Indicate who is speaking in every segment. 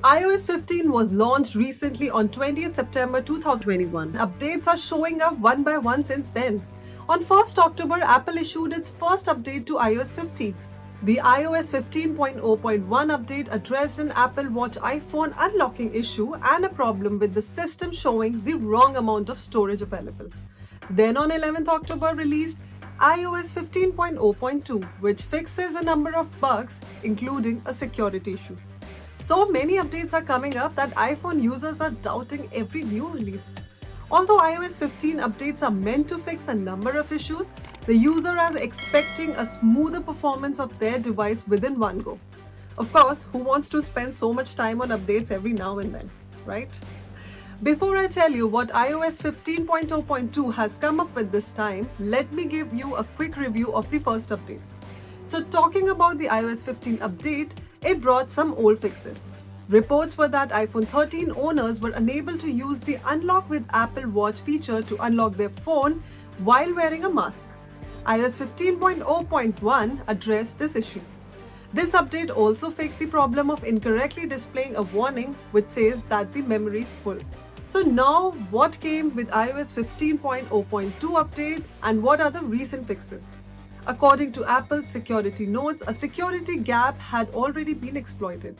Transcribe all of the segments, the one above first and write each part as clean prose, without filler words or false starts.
Speaker 1: iOS 15 was launched recently on 20th September 2021. Updates are showing up one by one since then. On 1st October, Apple issued its first update to iOS 15. The iOS 15.0.1 update addressed an Apple Watch iPhone unlocking issue and a problem with the system showing the wrong amount of storage available. Then on 11th October released iOS 15.0.2, which fixes a number of bugs, including a security issue. So many updates are coming up that iPhone users are doubting every new release. Although iOS 15 updates are meant to fix a number of issues, the user is expecting a smoother performance of their device within one go. Of course, who wants to spend so much time on updates every now and then, right? Before I tell you what iOS 15.0.2 has come up with this time, let me give you a quick review of the first update. So talking about the iOS 15 update, it brought some old fixes. Reports were that iPhone 13 owners were unable to use the Unlock with Apple Watch feature to unlock their phone while wearing a mask. iOS 15.0.1 addressed this issue. This update also fixed the problem of incorrectly displaying a warning which says that the memory is full. So now what came with iOS 15.0.2 update and what are the recent fixes? According to Apple's security notes, a security gap had already been exploited.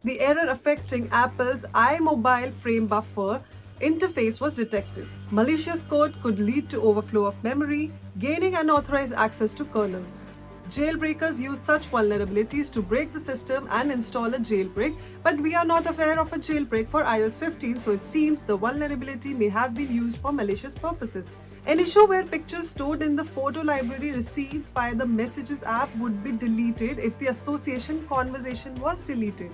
Speaker 1: The error affecting Apple's iMobile frame buffer interface was detected. Malicious code could lead to overflow of memory, gaining unauthorized access to kernels. Jailbreakers use such vulnerabilities to break the system and install a jailbreak, but we are not aware of a jailbreak for iOS 15, so it seems the vulnerability may have been used for malicious purposes. An issue where pictures stored in the photo library received via the Messages app would be deleted if the association conversation was deleted.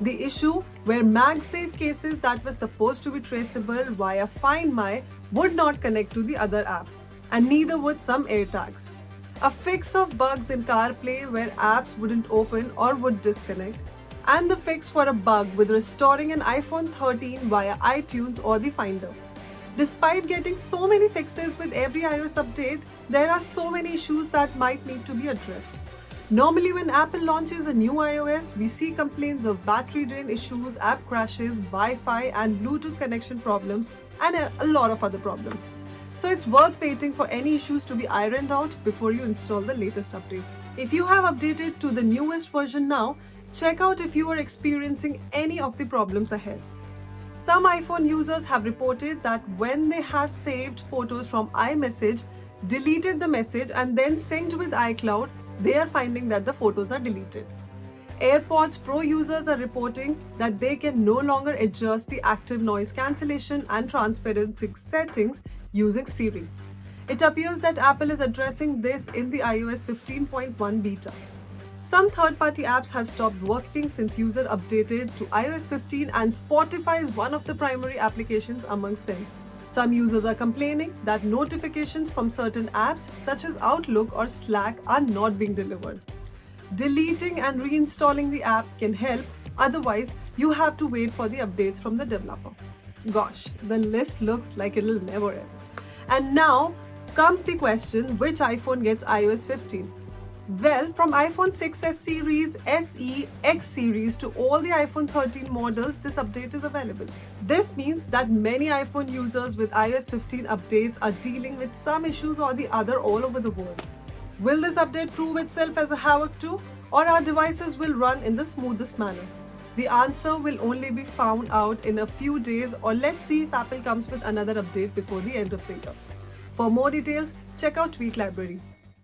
Speaker 1: The issue where MagSafe cases that were supposed to be traceable via Find My would not connect to the other app, and neither would some AirTags. A fix of bugs in CarPlay where apps wouldn't open or would disconnect, and the fix for a bug with restoring an iPhone 13 via iTunes or the Finder. Despite getting so many fixes with every iOS update, there are so many issues that might need to be addressed. Normally, when Apple launches a new iOS, we see complaints of battery drain issues, app crashes, Wi-Fi and Bluetooth connection problems, and a lot of other problems. So it's worth waiting for any issues to be ironed out before you install the latest update. If you have updated to the newest version now, check out if you are experiencing any of the problems ahead. Some iPhone users have reported that when they have saved photos from iMessage, deleted the message and then synced with iCloud, they are finding that the photos are deleted. AirPods Pro users are reporting that they can no longer adjust the active noise cancellation and transparency settings using Siri. It appears that Apple is addressing this in the iOS 15.1 beta. Some third-party apps have stopped working since users updated to iOS 15 and Spotify is one of the primary applications amongst them. Some users are complaining that notifications from certain apps such as Outlook or Slack are not being delivered. Deleting and reinstalling the app can help, otherwise you have to wait for the updates from the developer. Gosh, the list looks like it'll never end. And now comes the question, which iPhone gets iOS 15? Well, from iPhone 6s series, SE, X series to all the iPhone 13 models, this update is available. This means that many iPhone users with iOS 15 updates are dealing with some issues or the other all over the world. Will this update prove itself as a havoc too, or our devices will run in the smoothest manner? The answer will only be found out in a few days, or let's see if Apple comes with another update before the end of the year. For more details, check out Tweak Library.